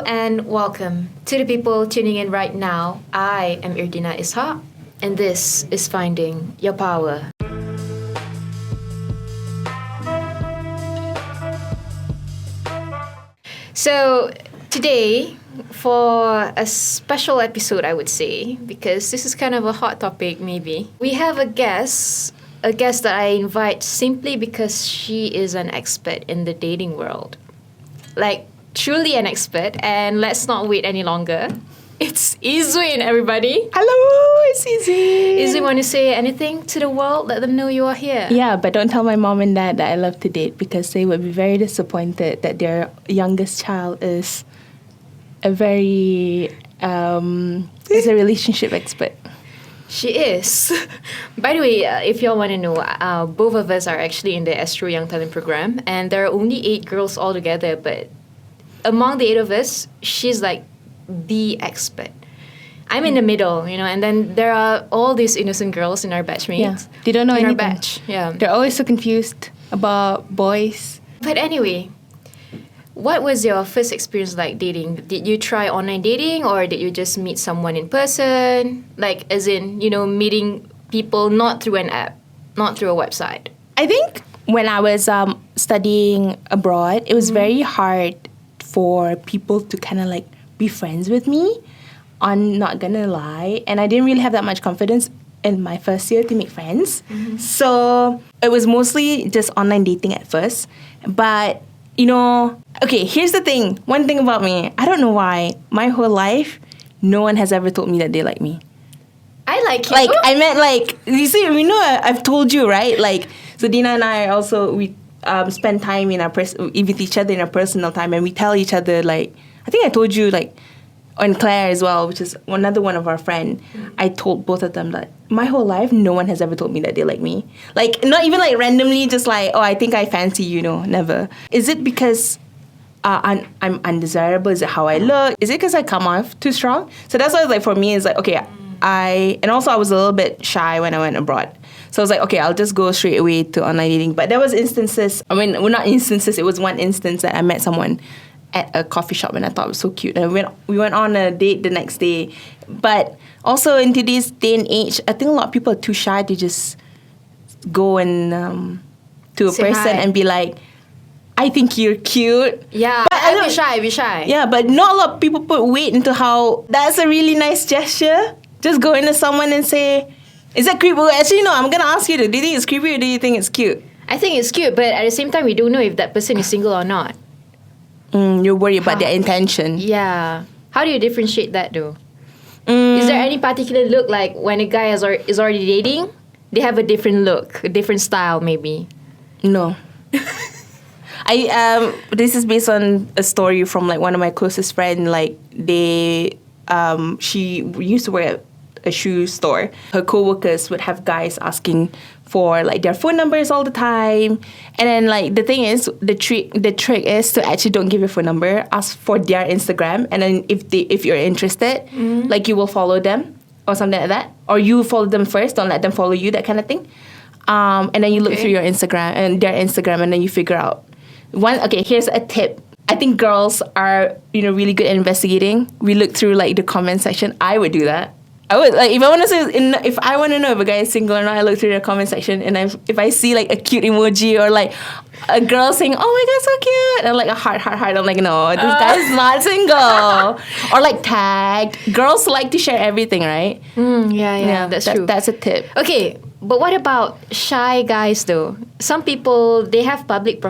and welcome to the people tuning in right now. I am Irdina Ishak, and this is Finding Your Power. So today, for a special episode, I would say, because this is kind of a hot topic maybe, we have a guest that I invite simply because she is an expert in the dating world. Like, truly an expert, and let's not wait any longer. It's Izuin, everybody. Hello, it's Izuin. Izuin, want to say anything to the world? Let them know you are here. Yeah, but don't tell my mom and dad that I love to date because they would be very disappointed that their youngest child is a very is a relationship expert. She is. By the way, if y'all want to know, both of us are actually in the Astro Young Talent program, and there are only 8 girls altogether, but among the 8 of us, she's like the expert. I'm in the middle, and then there are all these innocent girls in our batchmates. Yeah, they don't know in anything. Our batch. Yeah, they're always so confused about boys. But anyway, what was your first experience like dating? Did you try online dating, or did you just meet someone in person? Like, as in, meeting people not through an app, not through a website. I think when I was studying abroad, it was very hard for people to kind of like be friends with me. I'm not gonna lie. And I didn't really have that much confidence in my first year to make friends. So it was mostly just online dating at first. But, okay, here's the thing. One thing about me, I don't know why, my whole life, no one has ever told me that they like me. I like you. Like, I meant like, you see, I've told you, right? Like, so Dina and I also, we spend time in with each other in our personal time, and we tell each other, like, I think I told you, like, and Claire as well, which is another one of our friend, I told both of them that my whole life, no one has ever told me that they like me. Like, not even like randomly, just like, oh, I think I fancy you, never. Is it because I'm undesirable? Is it how I look? Is it because I come off too strong? So that's why, like, for me, it's like, okay, and also I was a little bit shy when I went abroad. So I was like, okay, I'll just go straight away to online dating. But there was instances, not instances, it was one instance that I met someone at a coffee shop, and I thought it was so cute. And we went on a date the next day. But also in today's day and age, I think a lot of people are too shy to just go and to a say person hi and be like, I think you're cute. Yeah, but be shy. Yeah, but not a lot of people put weight into how that's a really nice gesture. Just go into someone and say, is that creepy? Actually, no, I'm going to ask you, do you think it's creepy or do you think it's cute? I think it's cute, but at the same time, we don't know if that person is single or not. You're worried about their intention. Yeah. How do you differentiate that, though? Is there any particular look, like when a guy is already dating, they have a different look, a different style, maybe? No. This is based on a story from like one of my closest friends. Like she used to work at a shoe store. Her co-workers would have guys asking for like their phone numbers all the time, and then like the thing is, the trick is to actually don't give your phone number, ask for their Instagram, and then if you're interested, like you will follow them or something like that, or you follow them first, don't let them follow you, that kind of thing. And then you look through your Instagram and their Instagram, and then you figure out here's a tip. I think girls are really good at investigating. We look through like the comment section. I would do that. I would, like, if I want to know if a guy is single or not, I look through the comment section, and if I see like a cute emoji or like a girl saying, "Oh my god, so cute," and like a heart, I'm like, no, this guy is not single. Or like tagged. Girls like to share everything, right? Yeah, that's true. That's a tip. Okay, but what about shy guys though? Some people, they have private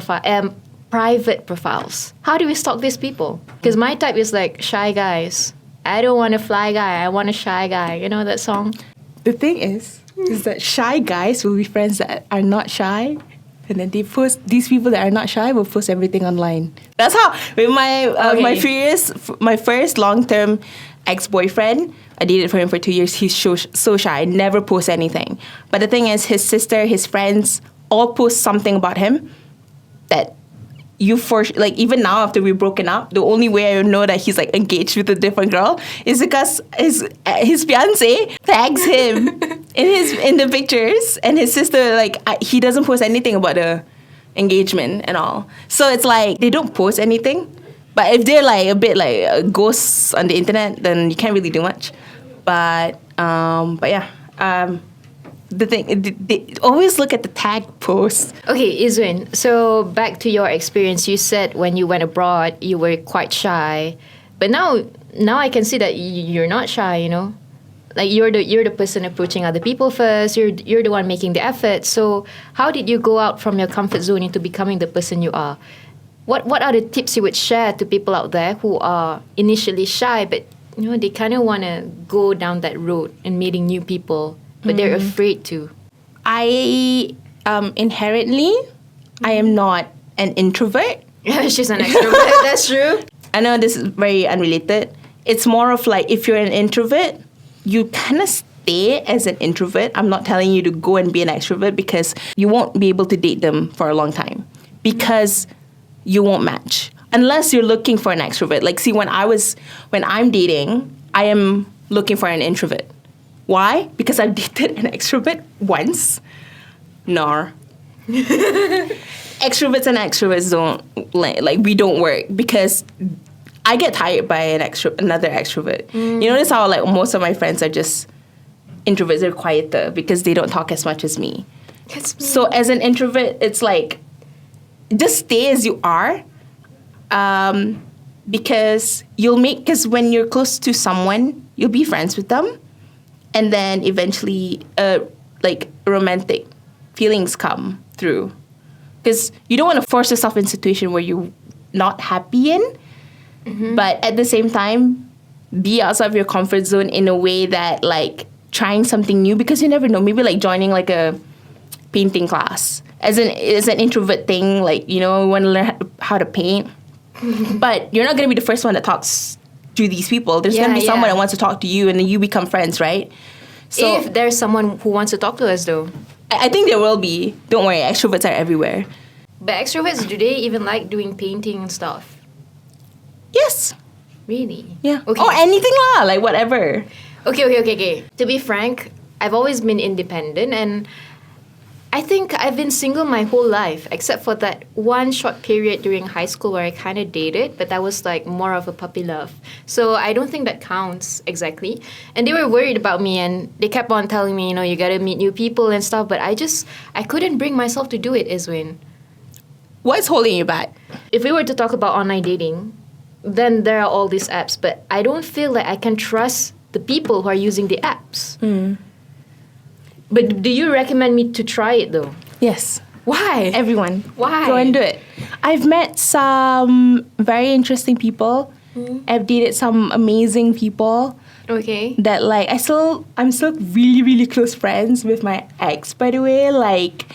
profiles. How do we stalk these people? Because my type is like shy guys. I don't want a fly guy, I want a shy guy. You know that song? The thing is that shy guys will be friends that are not shy, and then these people that are not shy will post everything online. That's how, with my first long-term ex-boyfriend, I dated for him for 2 years, he's so shy, never posts anything. But the thing is, his sister, his friends, all post something about him that even now after we've broken up, the only way I know that he's like engaged with a different girl is because his fiance tags him in the pictures, and his sister he doesn't post anything about the engagement and all. So it's like they don't post anything, But if they're like a bit like ghosts on the internet, then you can't really do much. But yeah. The thing, they always look at the tag post. Okay, Izuin, so back to your experience. You said when you went abroad, you were quite shy. But now I can see that you're not shy, you know? Like you're the person approaching other people first. You're the one making the effort. So how did you go out from your comfort zone into becoming the person you are? What are the tips you would share to people out there who are initially shy, but you know they kind of want to go down that road and meeting new people, but they're afraid to? I inherently, I am not an introvert. Yeah, she's an extrovert. That's true. I know this is very unrelated. It's more of like if you're an introvert, you kind of stay as an introvert. I'm not telling you to go and be an extrovert because you won't be able to date them for a long time because you won't match unless you're looking for an extrovert. Like, see, when I'm dating, I am looking for an introvert. Why? Because I've dated an extrovert once. Nor. Extroverts and extroverts don't, like, we don't work because I get tired by another extrovert. You notice how, like, most of my friends are just introverts. They're quieter because they don't talk as much as me. That's me. So as an introvert, it's like, just stay as you are, because when you're close to someone, you'll be friends with them, and then eventually, like romantic feelings come through, because you don't want to force yourself in a situation where you're not happy in, but at the same time, be outside of your comfort zone in a way that like trying something new, because you never know. Maybe like joining like a painting class as an introvert thing, like, you know, you want to learn how to paint, but you're not going to be the first one that talks to these people. There's going to be someone that wants to talk to you, and then you become friends, right? So if there's someone who wants to talk to us, though. I think there will be. Don't worry, extroverts are everywhere. But extroverts, do they even like doing painting and stuff? Yes. Really? Yeah. Okay. Or anything lah, like whatever. Okay. To be frank, I've always been independent, and I think I've been single my whole life, except for that one short period during high school where I kind of dated, but that was like more of a puppy love. So I don't think that counts exactly. And they were worried about me, and they kept on telling me, you know, you gotta meet new people and stuff, but I couldn't bring myself to do it, Izuin. What's holding you back? If we were to talk about online dating, then there are all these apps, but I don't feel like I can trust the people who are using the apps. But do you recommend me to try it though? Yes. Why? Everyone. Why? Go and do it. I've met some very interesting people. I've dated some amazing people. Okay. That like I'm still really, really close friends with my ex, by the way. Like,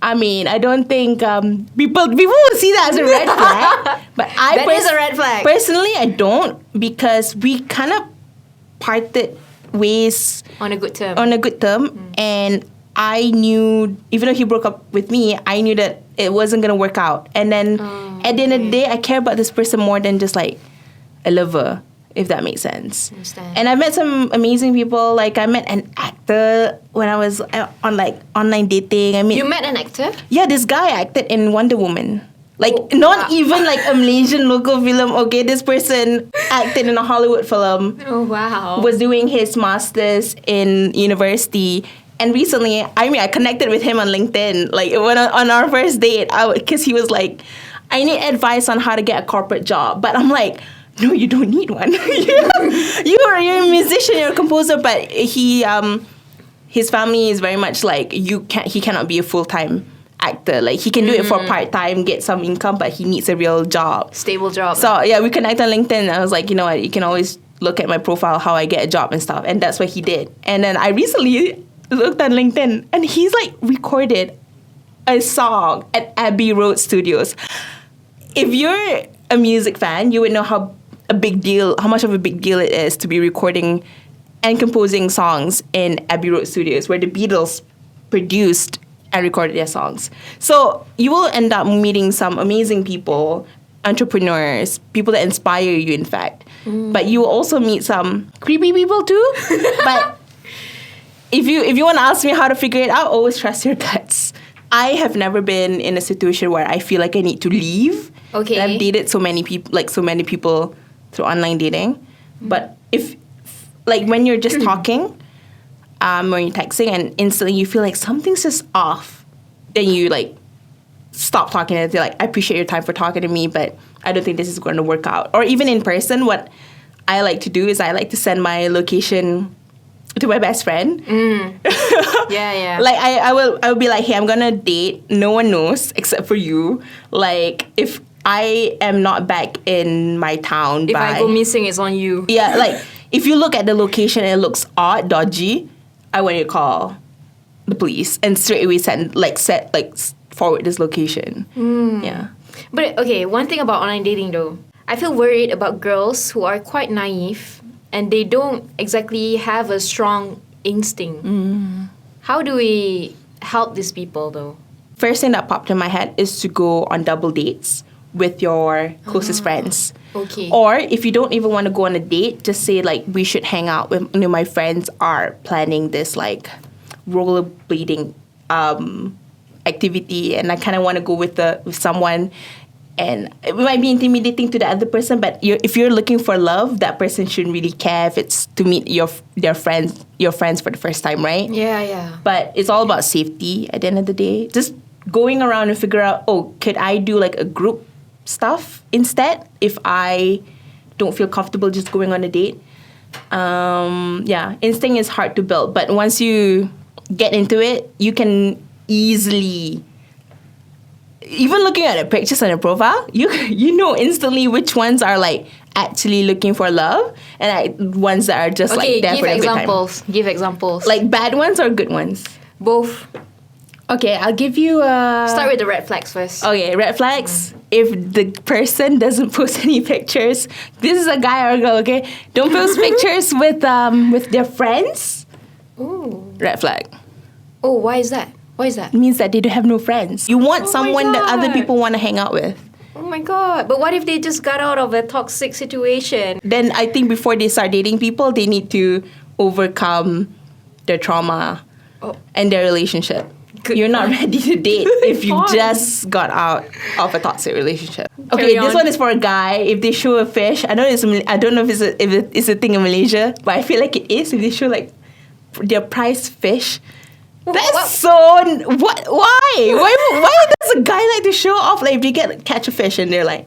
I mean, I don't think people will see that as a red flag. But That is a red flag. Personally, I don't, because we kind of parted ways On a good term. And I knew, even though he broke up with me, I knew that it wasn't gonna work out. And then at the end of the day, I care about this person more than just like a lover, if that makes sense. Understand. And I met some amazing people. Like, I met an actor when I was on like online dating. You met an actor? Yeah, this guy acted in Wonder Woman. Like, not even like a Malaysian local film. Okay, this person acted in a Hollywood film. Oh, wow. Was doing his master's in university. And recently, I connected with him on LinkedIn. Like, when on our first date, because he was like, I need advice on how to get a corporate job. But I'm like, no, you don't need one. You're a musician, you're a composer, but his family is very much like, he cannot be a full-time actor. Like, he can do it for part-time, get some income, but he needs a real job. Stable job. So, yeah, we connected on LinkedIn. I was like, you know what, you can always look at my profile, how I get a job and stuff. And that's what he did. And then I recently looked on LinkedIn, and he's like recorded a song at Abbey Road Studios. If you're a music fan, you would know how much of a big deal it is to be recording and composing songs in Abbey Road Studios, where the Beatles produced and recorded their songs. So you will end up meeting some amazing people, entrepreneurs, people that inspire you, in fact. But you will also meet some creepy people too. But if you want to ask me how to figure it out, always trust your guts. I have never been in a situation where I feel like I need to leave. Okay. And I've dated so many people through online dating. But if like when you're just talking, when you're texting, and instantly you feel like something's just off, then you like stop talking and they're like, I appreciate your time for talking to me, but I don't think this is going to work out. Or even in person, what I like to do is I like to send my location to my best friend. Yeah. Like I will be like, hey, I'm gonna date. No one knows except for you. Like if I am not back in my town If I go missing, it's on you. yeah, like if you look at the location and it looks odd, dodgy, I want you to call the police and straight away forward this location. Yeah. But okay, one thing about online dating though, I feel worried about girls who are quite naive and they don't exactly have a strong instinct. How do we help these people though? First thing that popped in my head is to go on double dates with your closest friends. Okay. Or if you don't even want to go on a date, just say like, we should hang out with, my friends are planning this like rollerblading activity and I kind of want to go with someone, and it might be intimidating to the other person, but if you're looking for love, that person shouldn't really care if it's to meet your friends for the first time, right? Yeah. But it's all about safety at the end of the day. Just going around and figure out, could I do like a group stuff instead if I don't feel comfortable just going on a date? Instinct is hard to build, but once you get into it, you can easily, even looking at the pictures on the profile, you know instantly which ones are like actually looking for love and like ones that are just like there for a good time. Give examples. Like bad ones or good ones? Both. Okay, I'll give you Start with the red flags first. Okay, red flags. If the person doesn't post any pictures, this is a guy or a girl, okay? Don't post pictures with their friends. Ooh. Red flag. Oh, why is that? Why is that? It means that they don't have no friends. You want Oh my someone that other God. people want to hang out with. Oh my god. But what if they just got out of a toxic situation? Then I think before they start dating people, they need to overcome their trauma and their relationship. Good You're not point. ready to date if you point. just got out of a toxic relationship. Carry Okay, this on. one is for a guy. If they show a fish, I don't know if it's a thing in Malaysia, but I feel like it is. If they show like their prized fish, that's so what? Why does a guy like to show off? Like if they catch a fish and they're like,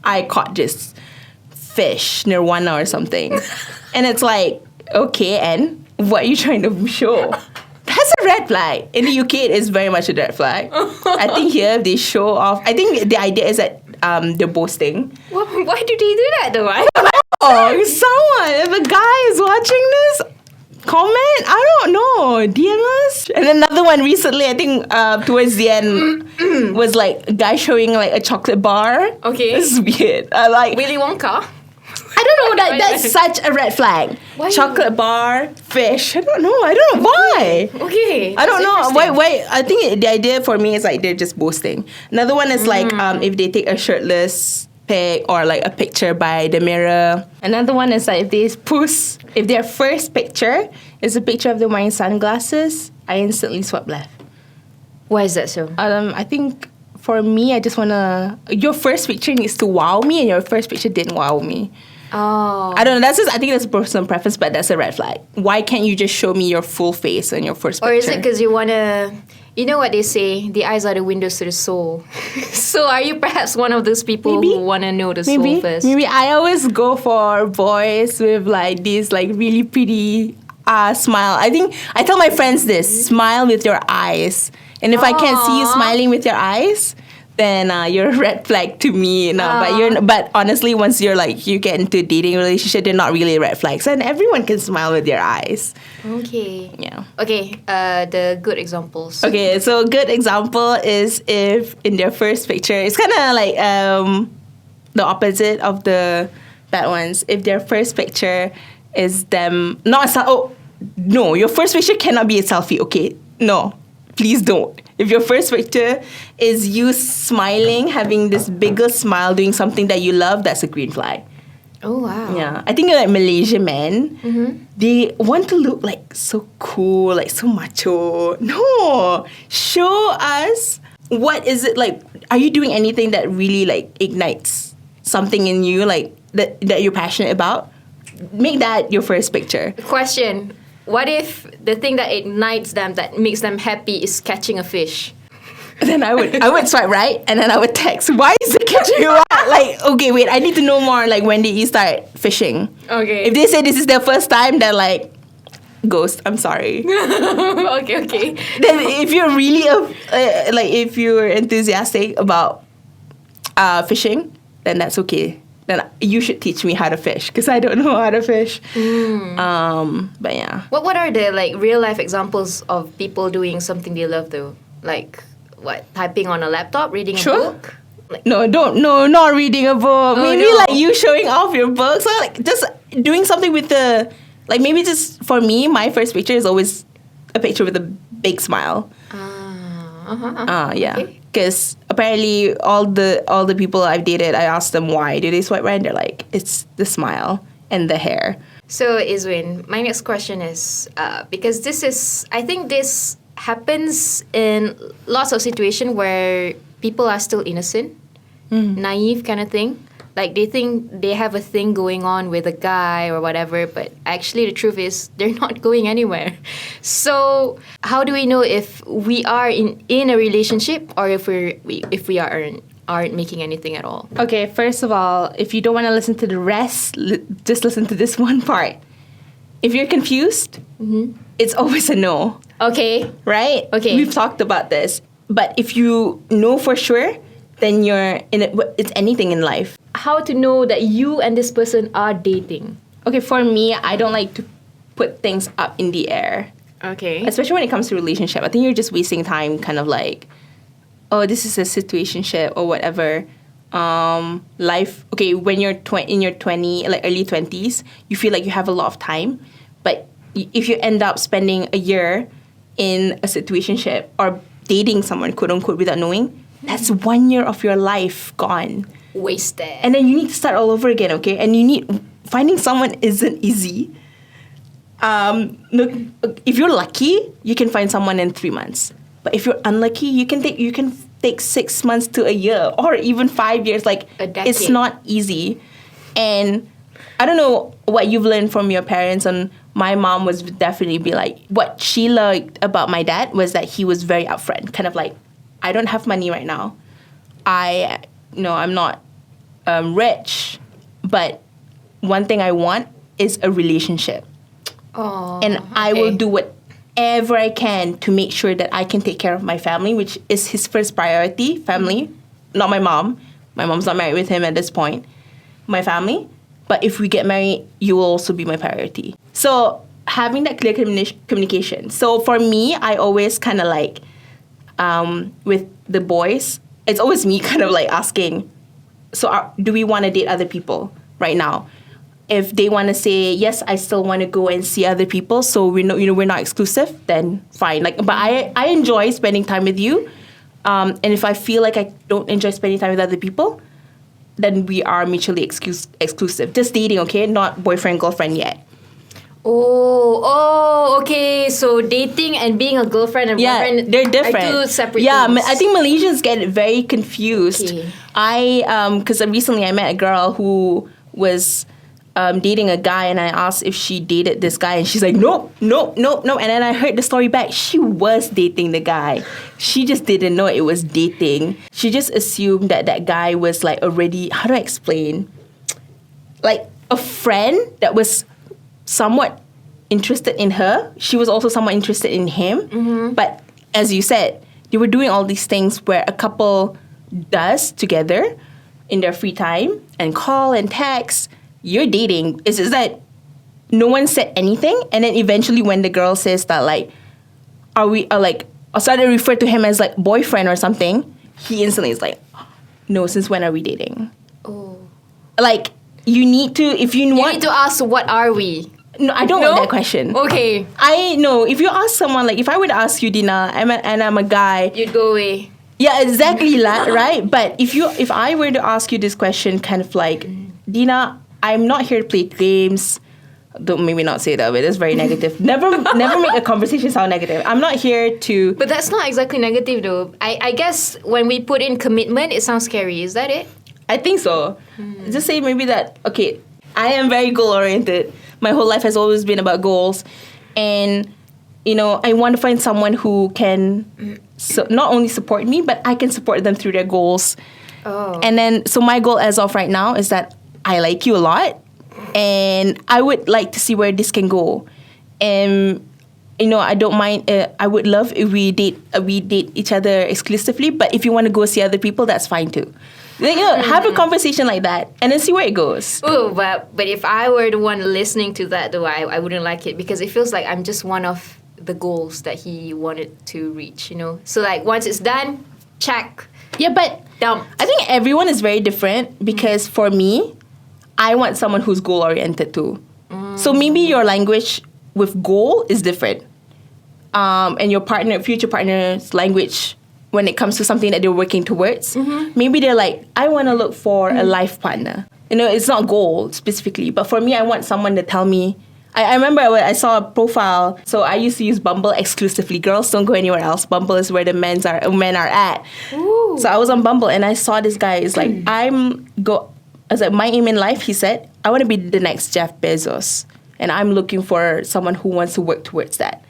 I caught this fish Nirwana or something, and it's like, okay, and what are you trying to show? That's a red flag. In the UK, it is very much a red flag. I think here, if they show off, I think the idea is that they're boasting. Why do they do that though? Someone, if a guy is watching this, comment. I don't know. DM us. And another one recently, I think towards the end, was like a guy showing like a chocolate bar. Okay. This is weird. I like Willy Wonka? I don't know. That's such a red flag. Why? Chocolate bar, fish. I don't know why. Okay. I don't that's know interesting. why. I think the idea for me is like they're just boasting. Another one is like if they take a shirtless pic or like a picture by the mirror. Another one is like if their first picture is a picture of them wearing sunglasses, I instantly swipe left. Why is that so? I think for me, I just wanna. Your first picture needs to wow me, and your first picture didn't wow me. Oh. I don't know. I think that's a personal preference, but that's a red flag. Why can't you just show me your full face on your first picture? Or is it because you want to... You know what they say? The eyes are the windows to the soul. So are you perhaps one of those people who want to know the soul first? Maybe I always go for boys with like this like really pretty smile. I think I tell my friends this: smile with your eyes. And if I can't see you smiling with your eyes, then you're a red flag to me. No, but honestly, once you get into a dating relationship, they're not really red flags, and everyone can smile with their eyes. Okay. Yeah. Okay. The good examples. Okay, so a good example is if in their first picture, it's kind of like the opposite of the bad ones. If their first picture is them no, your first picture cannot be a selfie. Okay, no. Please don't. If your first picture is you smiling, having this bigger smile, doing something that you love, that's a green flag. Oh, wow. Yeah, I think like Malaysian men, they want to look like so cool, like so macho. No, show us what is it like. Are you doing anything that really like ignites something in you, like that you're passionate about? Make that your first picture. Question: what if the thing that ignites them, that makes them happy, is catching a fish? Then I would swipe right, and then I would text, why is it catching you out? Like, okay, wait, I need to know more. Like, when did you start fishing? Okay. If they say this is their first time, then like, ghost, I'm sorry. Okay. Then if you're really like, if you're enthusiastic about fishing, then that's okay. Then you should teach me how to fish, because I don't know how to fish. But yeah. What are the like real life examples of people doing something they love though? Like what? Typing on a laptop, reading a book? Like, not reading a book. Maybe no. like you showing off your books, or like just doing something with the, like maybe just for me, my first picture is always a picture with a big smile. Yeah, because apparently all the people I've dated, I asked them why do they swipe right, and they're like, it's the smile and the hair. So Izuin, my next question is because I think this happens in lots of situations where people are still innocent, naive kind of thing. Like they think they have a thing going on with a guy or whatever, but actually the truth is they're not going anywhere. So how do we know if we are in a relationship or if we aren't making anything at all? Okay, first of all, if you don't want to listen to the rest, just listen to this one part. If you're confused, it's always a no. Okay. Right? Okay. We've talked about this. But if you know for sure, then you're in it. It's anything in life. How to know that you and this person are dating? Okay, for me, I don't like to put things up in the air. Okay. Especially when it comes to relationship. I think you're just wasting time kind of like, oh, this is a situationship or whatever. Life, okay, when you're in your 20, like early 20s, you feel like you have a lot of time. But if you end up spending a year in a situationship or dating someone, quote unquote, without knowing, that's 1 year of your life gone. Wasted. And then you need to start all over again, okay? And finding someone isn't easy. Look, if you're lucky, you can find someone in 3 months. But if you're unlucky, you can take 6 months to a year or even 5 years. Like, a decade. It's not easy. And I don't know what you've learned from your parents. And my mom was definitely be like, what she liked about my dad was that he was very upfront. Kind of like, I don't have money right now. I'm not rich, but one thing I want is a relationship. Oh, and I will do whatever I can to make sure that I can take care of my family, which is his first priority, family, not my mom. My mom's not married with him at this point. My family. But if we get married, you will also be my priority. So having that clear communication. So for me, I always kind of like, with the boys, it's always me kind of like asking, so do we want to date other people right now? If they want to say, yes, I still want to go and see other people, so we're not exclusive, then fine. Like, but I enjoy spending time with you. And if I feel like I don't enjoy spending time with other people, then we are mutually exclusive. Just dating, okay? Not boyfriend, girlfriend yet. Oh, okay. So dating and being a girlfriend and boyfriend, they're different. Are two separate things. things. I think Malaysians get very confused. Okay. Because recently I met a girl who was dating a guy, and I asked if she dated this guy, and she's like, nope. And then I heard the story back. She was dating the guy. She just didn't know it was dating. She just assumed that guy was like already, how do I explain? Like a friend that was somewhat interested in her. She was also somewhat interested in him. Mm-hmm. But as you said, they were doing all these things where a couple does together in their free time and call and text. You're dating. Is that no one said anything? And then eventually when the girl says that like, I started to refer to him as like boyfriend or something, he instantly is like, no, since when are we dating? Oh. Like, you need to, if you want... You need to ask, what are we? No, I don't want that question. Okay. I know. If you ask someone, like, if I would ask you, Dina, I'm a guy... You'd go away. Yeah, exactly, right? But if I were to ask you this question, kind of like, Dina, I'm not here to play games. Don't maybe not say that, but it's very negative. Never make a conversation sound negative. I'm not here to... But that's not exactly negative though. I guess when we put in commitment, it sounds scary. Is that it? I think so. Just say maybe that, okay, I am very goal-oriented. My whole life has always been about goals. And, you know, I want to find someone who can not only support me, but I can support them through their goals. Oh. And then, so my goal as of right now is that I like you a lot. And I would like to see where this can go. And, you know, I don't mind. I would love if we date each other exclusively. But if you want to go see other people, that's fine too. You know, have a conversation like that and then see where it goes. Oh, but if I were the one listening to that, though, I wouldn't like it because it feels like I'm just one of the goals that he wanted to reach, you know? So, like, once it's done, check. Yeah, but dump. I think everyone is very different because for me, I want someone who's goal-oriented too. So maybe your language with goal is different. And your future partner's language when it comes to something that they're working towards, maybe they're like, I want to look for a life partner. You know, it's not goal specifically. But for me, I want someone to tell me. I remember I saw a profile. So I used to use Bumble exclusively. Girls don't go anywhere else. Bumble is where the men are at. Ooh. So I was on Bumble and I saw this guy. It's like, I was like, my aim in life, he said, I want to be the next Jeff Bezos. And I'm looking for someone who wants to work towards that.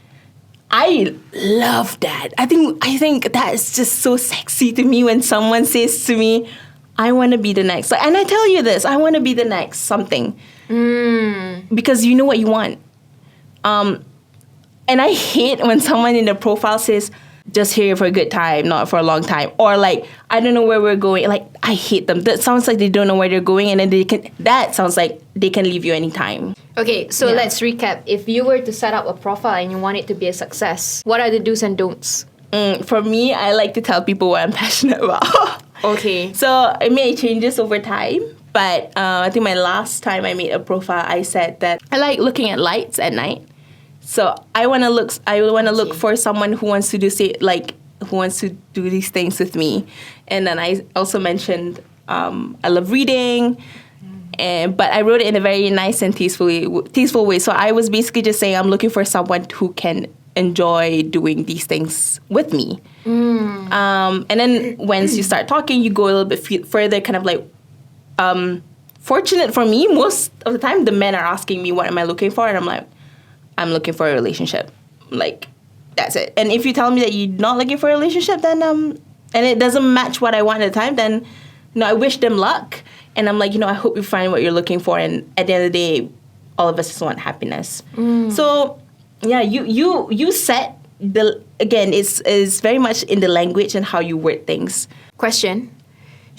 I love that. I think that is just so sexy to me when someone says to me, I want to be the next. And I tell you this, I want to be the next something. Because you know what you want. And I hate when someone in the profile says, just here for a good time, not for a long time. Or like, I don't know where we're going. Like, I hate them. That sounds like they don't know where they're going. And then that sounds like they can leave you anytime. Okay, so let's recap. If you were to set up a profile and you want it to be a success, what are the do's and don'ts? For me, I like to tell people what I'm passionate about. Okay. So I made changes over time. But I think my last time I made a profile, I said that I like looking at lights at night. So I want to look for someone who wants to who wants to do these things with me. And then I also mentioned I love reading, but I wrote it in a very nice and tasteful way. So I was basically just saying I'm looking for someone who can enjoy doing these things with me. And then once you start talking, you go a little bit further, kind of like. Fortunate for me, most of the time the men are asking me what am I looking for, and I'm like, I'm looking for a relationship. Like, that's it. And if you tell me that you're not looking for a relationship, then and it doesn't match what I want at the time, then I wish them luck. And I'm like, I hope you find what you're looking for. And at the end of the day, all of us just want happiness. So yeah, you set again, it's very much in the language and how you word things. Question.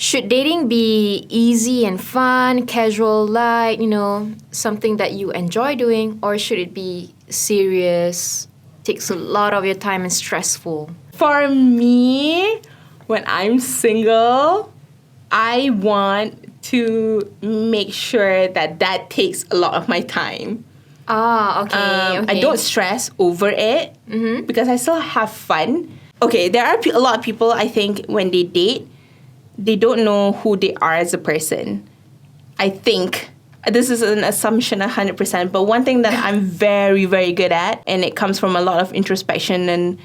Should dating be easy and fun, casual, light, something that you enjoy doing? Or should it be serious, takes a lot of your time and stressful? For me, when I'm single, I want to make sure that takes a lot of my time. Okay. I don't stress over it because I still have fun. Okay, there are a lot of people, I think, when they date, they don't know who they are as a person. I think this is an assumption 100%, but one thing that I'm very, very good at, and it comes from a lot of introspection and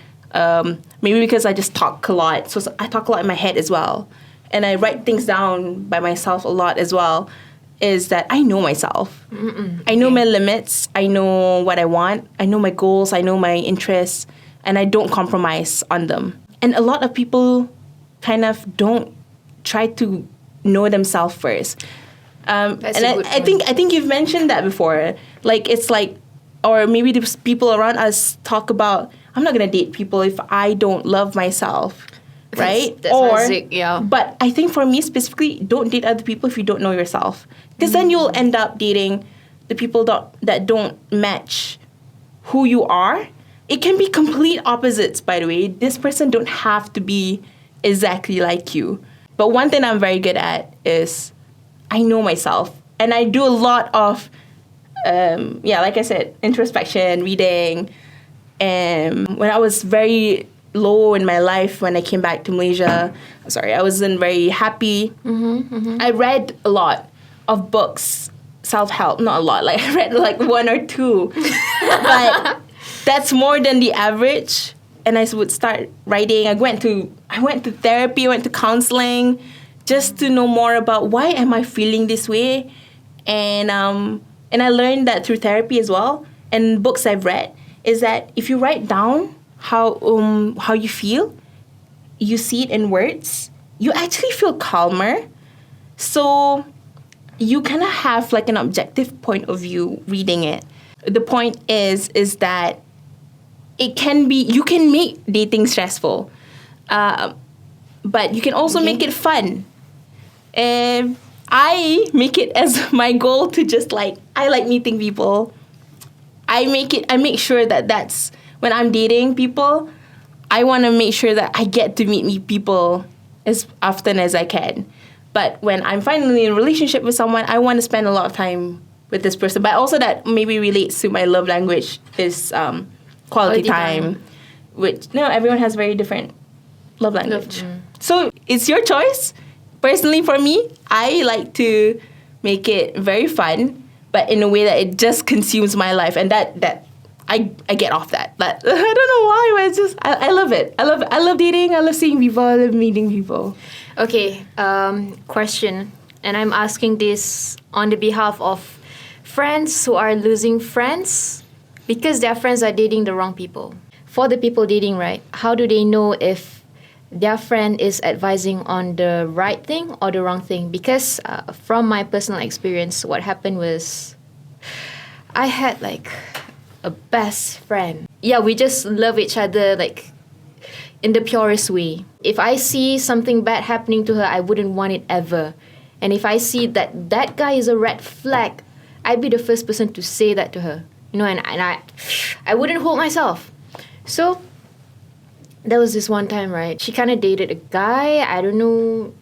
maybe because I just talk a lot. So I talk a lot in my head as well. And I write things down by myself a lot as well, is that I know myself. I know my limits. I know what I want. I know my goals. I know my interests. And I don't compromise on them. And a lot of people kind of don't try to know themselves first. And I think you've mentioned that before. Like, it's like, or maybe the people around us talk about, I'm not going to date people if I don't love myself. Right? That's But I think for me specifically, don't date other people if you don't know yourself. Because then you'll end up dating the people that don't match who you are. It can be complete opposites, by the way. This person don't have to be exactly like you. But one thing I'm very good at is I know myself. And I do a lot of, like I said, introspection, reading. And when I was very low in my life, when I came back to Malaysia, I wasn't very happy. I read a lot of books self-help. Not a lot. Like I read like one or two. But that's more than the average. And I would start writing. I went to therapy, I went to counseling just to know more about why am I feeling this way. And I learned that through therapy as well. And books I've read is that if you write down how you feel, you see it in words, you actually feel calmer. So you kind of have like an objective point of view reading it. The point is that you can make dating stressful, but you can also make it fun. I make it as my goal to just like, I like meeting people. I make sure that that's when I'm dating people, I want to make sure that I get to meet people as often as I can. But when I'm finally in a relationship with someone, I want to spend a lot of time with this person. But also that maybe relates to my love language is quality time. Which, everyone has very different love language. So it's your choice. Personally, for me, I like to make it very fun, but in a way that it just consumes my life. And that I get off that. But I don't know why, but it's just, I love it. I love dating. I love seeing people. I love meeting people. Okay, question. And I'm asking this on the behalf of friends who are losing friends because their friends are dating the wrong people. For the people dating, right, how do they know if their friend is advising on the right thing or the wrong thing? Because from my personal experience, what happened was I had like a best friend. Yeah, we just love each other like in the purest way. If I see something bad happening to her, I wouldn't want it ever. And if I see that guy is a red flag, I'd be the first person to say that to her. And I wouldn't hold myself. So there was this one time, right? She kind of dated a guy. I don't know.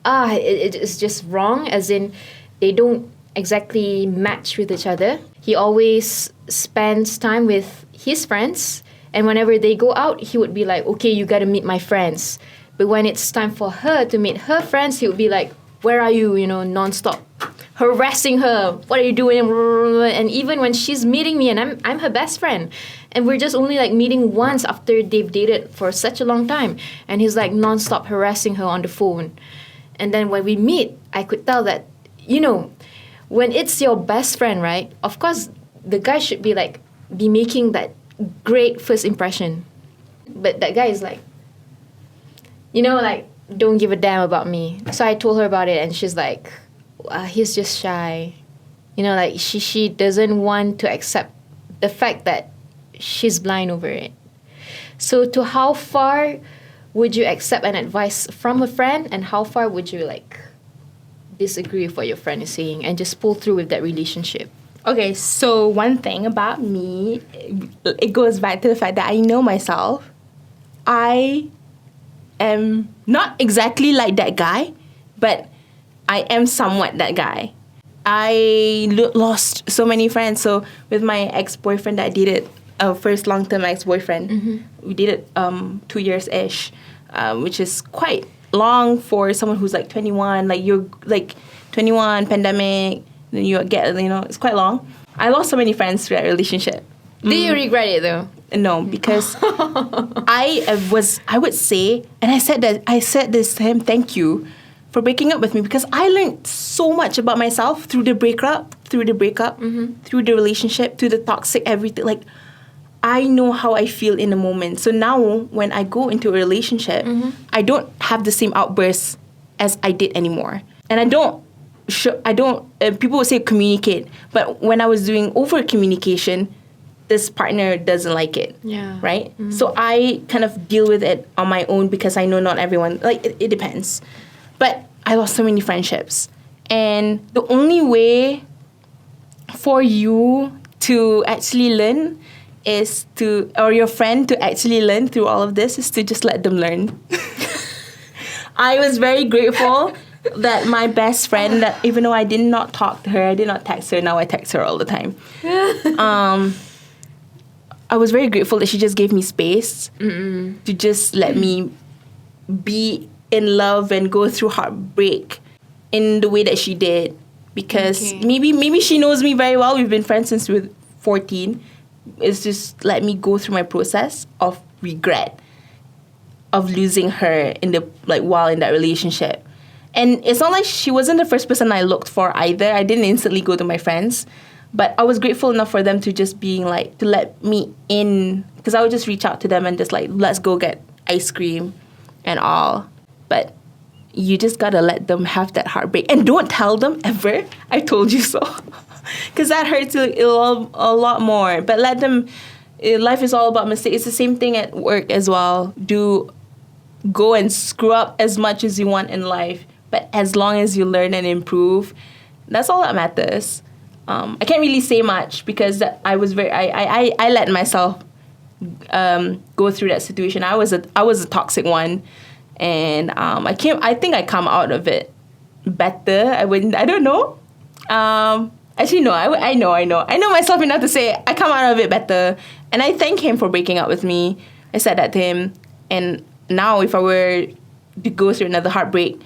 It's just wrong, as in they don't exactly match with each other. He always spends time with his friends, and whenever they go out, he would be like, okay, you gotta meet my friends. But when it's time for her to meet her friends, he would be like, where are you, nonstop. Harassing her. What are you doing? And even when she's meeting me, and I'm her best friend, and we're just only like meeting once after they've dated for such a long time, and he's like nonstop harassing her on the phone. And then when we meet, I could tell that, when it's your best friend, right? Of course, the guy should be making that great first impression. But that guy is like, don't give a damn about me. So I told her about it, and she's like, he's just shy. She doesn't want to accept the fact that she's blind over it. So to how far would you accept an advice from a friend, and how far would you disagree with what your friend is saying and just pull through with that relationship? Okay, so one thing about me, it goes back to the fact that I know myself. I am not exactly like that guy, but I am somewhat that guy. I lost so many friends. So with my ex-boyfriend that I dated, first long-term ex-boyfriend, we dated 2 years-ish, which is quite long for someone who's 21. You're 21, pandemic, then you get, it's quite long. I lost so many friends through that relationship. Do you regret it though? No, because I would say, and I said this to him, thank you for breaking up with me, because I learned so much about myself through the breakup, through the relationship, through the toxic everything. I know how I feel in a moment. So now when I go into a relationship, I don't have the same outbursts as I did anymore. And I don't, people would say communicate, but when I was doing over communication, this partner doesn't like it. Yeah. Right? So I kind of deal with it on my own, because I know not everyone, it depends. But I lost so many friendships. And the only way for you to actually learn or your friend to actually learn through all of this, is to just let them learn. I was very grateful that my best friend, that even though I did not talk to her, I did not text her, now I text her all the time. I was very grateful that she just gave me space to just let me be in love and go through heartbreak in the way that she did, because Okay. maybe she knows me very well. We've been friends since we were 14. It's just let me go through my process of regret of losing her in the while in that relationship. And it's not like she wasn't the first person I looked for either. I didn't instantly go to my friends, but I was grateful enough for them to just being like to let me in, because I would just reach out to them and just like, let's go get ice cream and all. But you just gotta let them have that heartbreak, and don't tell them ever I told you so, because that hurts a lot more. But let them. Life is all about mistakes. It's the same thing at work as well. Go and screw up as much as you want in life, but as long as you learn and improve, that's all that matters. I can't really say much because I was I let myself go through that situation. I was a toxic one, and I think I come out of it better. I don't know. Actually, no. I know myself enough to say I come out of it better, and I thank him for breaking up with me. I said that to him, and now if I were to go through another heartbreak,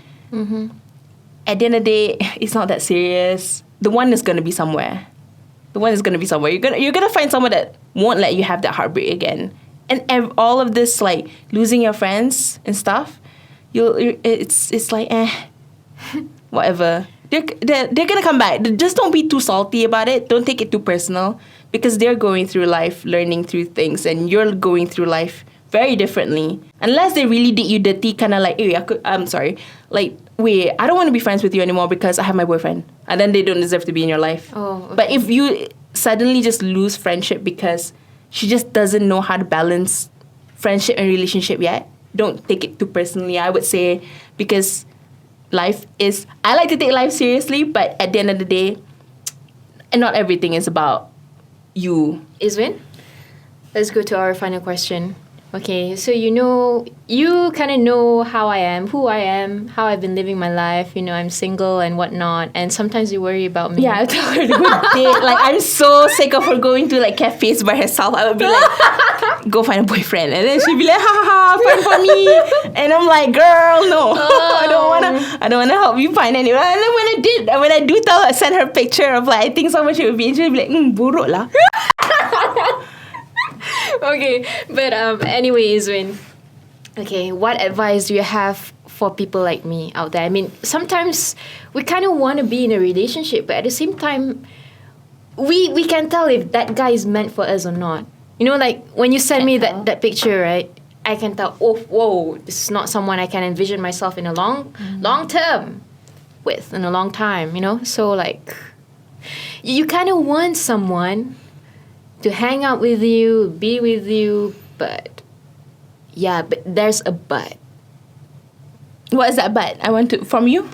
at the end of the day, it's not that serious. The one is gonna be somewhere. You're gonna find someone that won't let you have that heartbreak again. And all of this, like losing your friends and stuff, it's like whatever. They're gonna come back. Just don't be too salty about it. Don't take it too personal, because they're going through life, learning through things, and you're going through life very differently. Unless they really did you dirty, kind of like, hey, I'm sorry, like, wait, I don't want to be friends with you anymore because I have my boyfriend, and then they don't deserve to be in your life. Oh, okay. But if you suddenly just lose friendship because she just doesn't know how to balance friendship and relationship yet, don't take it too personally, I would say, because I like to take life seriously, but at the end of the day, not everything is about you. Izuin, let's go to our final question. Okay, so you kind of know how I am, who I am, how I've been living my life. I'm single and whatnot, and sometimes you worry about me. Yeah, I tell her to go date. Like, I'm so sick of her going to like cafes by herself. I would be like, go find a boyfriend, and then she'd be like, ha ha ha, find for me, and I'm like, girl, no, I don't wanna help you find anyone. And then when I do send her a picture of like, I think someone she would be interested, she'd be like, buruk lah. Okay, but anyway, Izuin, okay, what advice do you have for people like me out there? I mean, sometimes we kind of want to be in a relationship, but at the same time, we can tell if that guy is meant for us or not. Like when you send me that picture, right? I can tell, oh, whoa, this is not someone I can envision myself in a long term with, in a long time, So like, you kind of want someone to hang out with you, be with you, but there's a but. What is that but? I want to, from you?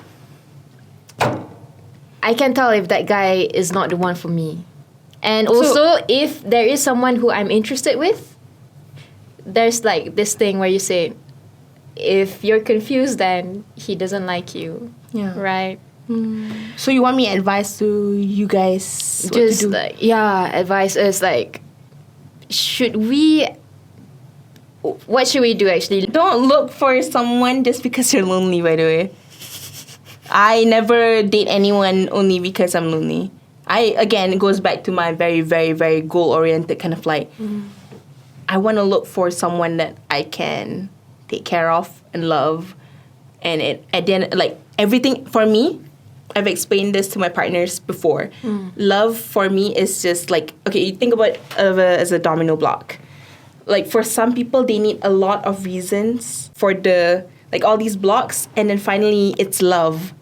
I can tell if that guy is not the one for me. And also, if there is someone who I'm interested with, there's like this thing where you say, if you're confused, then he doesn't like you. Yeah. Right? So you want me advice to you guys? What Just to do? like, advice is like, what should we do actually? Don't look for someone just because you're lonely, by the way. I never date anyone only because I'm lonely. It goes back to my very, very, very goal-oriented kind of like, I want to look for someone that I can take care of and love. And at the end, like, everything for me, I've explained this to my partners before. Love for me is just like, okay, you think about it as a domino block. Like, for some people, they need a lot of reasons for all these blocks, and then finally it's love.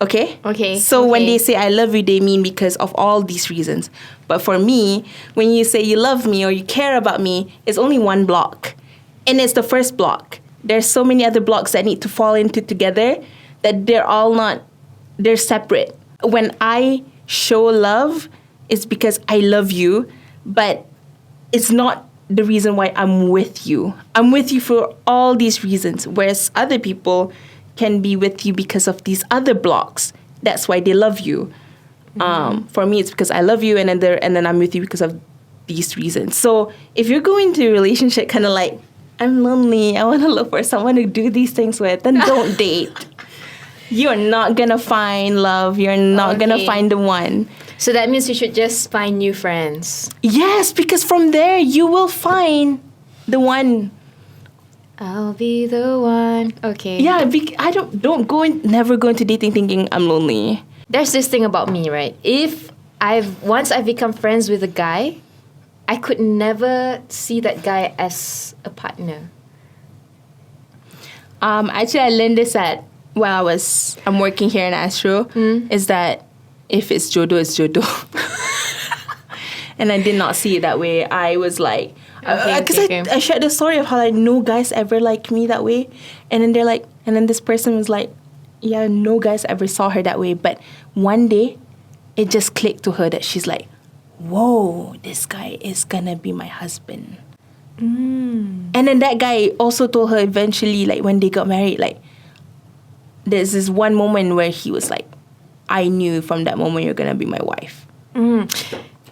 Okay? Okay. So when they say I love you, they mean because of all these reasons. But for me, when you say you love me or you care about me, it's only one block. And it's the first block. There's so many other blocks that need to fall into together that they're separate. When I show love, it's because I love you, but it's not the reason why I'm with you. I'm with you for all these reasons, whereas other people can be with you because of these other blocks. That's why they love you. For me, it's because I love you, and then I'm with you because of these reasons. So if you're going into a relationship kind of like, I'm lonely, I want to look for someone to do these things with, then don't date. You're not gonna find love. You're not gonna Okay. find the one. So that means you should just find new friends. Yes, because from there you will find the one. I'll be the one. Okay. Yeah, I never go into dating thinking I'm lonely. There's this thing about me, right? Once I've become friends with a guy, I could never see that guy as a partner. Actually, I learned this while I'm working here in Astro. Is that if it's Jodo, it's Jodo. And I did not see it that way. I was like, because I shared the story of how like no guys ever liked me that way, and then this person was like, yeah, no guys ever saw her that way, but one day, it just clicked to her that she's like, whoa, this guy is gonna be my husband. And then that guy also told her eventually, like when they got married, like there's this one moment where he was like, I knew from that moment you're gonna be my wife.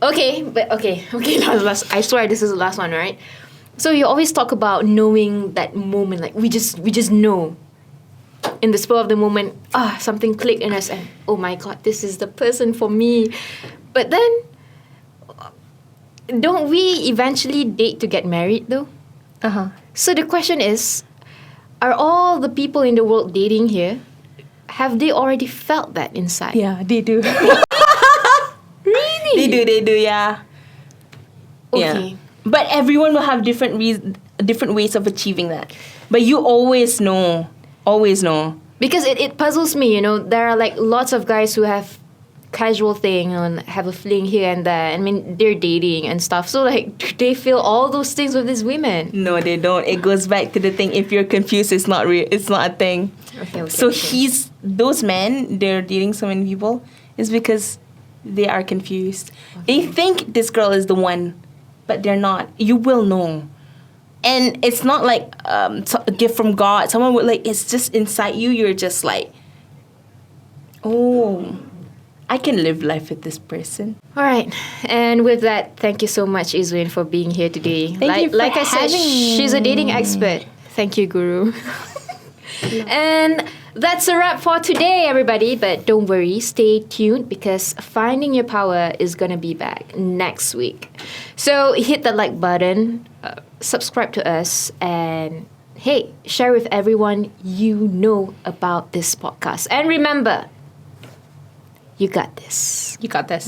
Okay. Last. I swear this is the last one, right? So you always talk about knowing that moment, like we just know. In the spur of the moment, something clicked in us, and oh my God, this is the person for me. But then, don't we eventually date to get married though? So the question is, are all the people in the world dating here, have they already felt that inside? Yeah, they do. Really? They do, yeah. Okay. Yeah. But everyone will have different ways of achieving that. But you always know. Always know. Because it puzzles me, you know, there are like lots of guys who have casual thing and have a fling here and there. I mean, they're dating and stuff. So like, do they feel all those things with these women? No, they don't. It goes back to the thing, if you're confused, it's not real. It's not a thing. Okay. So those men, they're dating so many people, is because they are confused. They think this girl is the one, but they're not. You will know. And it's not like a gift from God. Someone would like, it's just inside you. You're just like, oh, I can live life with this person. All right. And with that, thank you so much, Izuin, for being here today. Thank you for like I said, having me. she's a dating expert. Thank you, Guru. And that's a wrap for today, everybody. But don't worry, stay tuned because Finding Your Power is going to be back next week. So hit the like button, subscribe to us, and hey, share with everyone you know about this podcast. And remember, you got this. You got this.